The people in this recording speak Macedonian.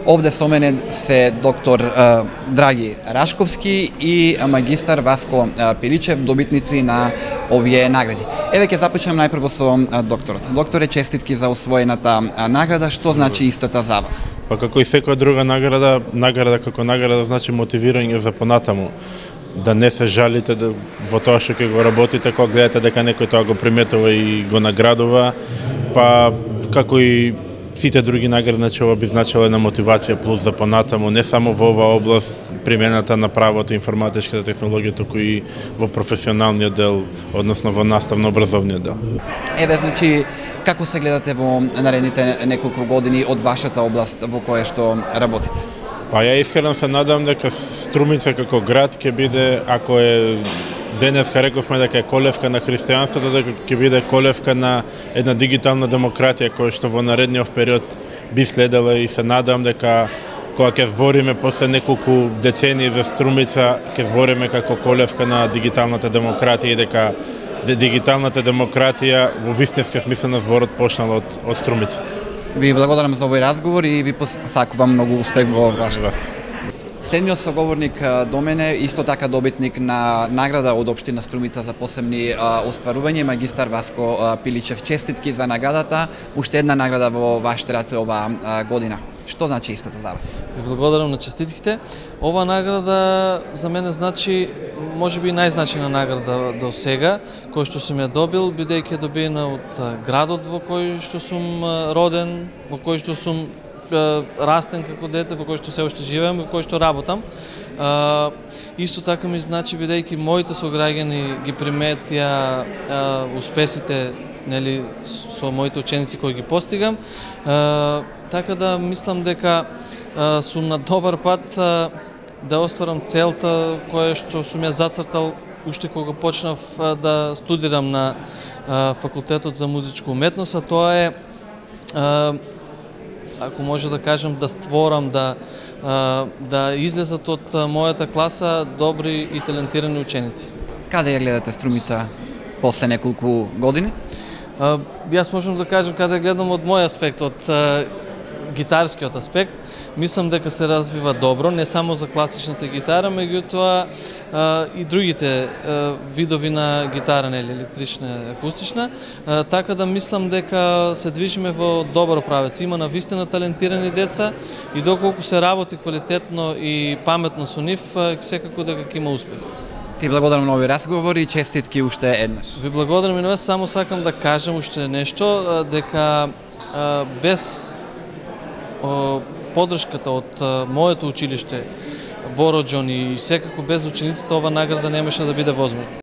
Ovde со мене се доктор Драги Рашковски и магистар Васко Пиличев, добитници на овие награди. Еве ќе започнем најпрво со докторот. Докторе, честитки за освоената награда. Што значи истата за вас? Па како и секоја друга награда, награда како награда значи мотивирање за понатаму. Да не се жалите во тоа што ќе го работите, кога гледате дека некој тоа го приметува и го наградува, па како и сите други награди, значи ова би значила една мотивација плюс за понатаму, не само во оваа област, примената на правото, информатичката технологија, туку и во професионалниот дел, односно во наставно-образовниот дел. Еве, значи, како се гледате во наредните неколку години од вашата област во која што работите? Па ја искрено се надам дека Струмица како град ќе биде, ако е денеска рековме дека е колевка на христијанството, дека ќе биде колевка на една дигитална демократија која што во наредниот период би следела, и се надам дека кога ќе збориме после неколку децении за Струмица, ќе збориме како колевка на дигиталната демократија и дека дигиталната демократија во вистински смисла на зборот почнала од Струмица. Ви благодарам за овој разговор и ви посакувам многу успех во вашето. Следниот соговорник до мене, исто така добитник на награда од општина Струмица за посебни остварувања, магистар Васко Пиличев. Честитки за наградата, уште една награда во вашите раце оваа година. Што значи истата за вас? Ви благодарам на честитките. Ова награда за мене значи можеби најзначајна награда до сега, која што сум ја добил, бидејќи добиена од градот во кој што сум роден, во кој што сум растен како дете, во кој што се уште живеам, во кој што работам. Исто така ми значи бидејќи моите сограѓани ги приметија успесите, нели, со моите ученици кои ги постигам. Така да мислам дека сум на добар пат да остварам целта која што сум ја зацртал уште кога почнав да студирам на факултетот за музичка уметност, а тоа е, ако може да кажем, да створам, да излезат од мојата класа добри и талентирани ученици. Каде ја гледате Струмица после неколку години? Јас можам да кажем каде гледам од мој аспект, од гитарскиот аспект. Мислам дека се развива добро, не само за класичната гитара, меѓутоа и другите видови на гитара, нели, електрична, акустична, така да мислам дека се движиме во добро правец. Има навистина талентирани деца и доколку се работи квалитетно и паметно со нив, секако дека ќе има успех. Ти благодарам на овој разговор и честитки уште еднаш. Ви благодарам и на вас, само сакам да кажам уште нешто, дека без поддршката од моето училиште Бороџон и секако без учениците ова награда немаше да биде возможна.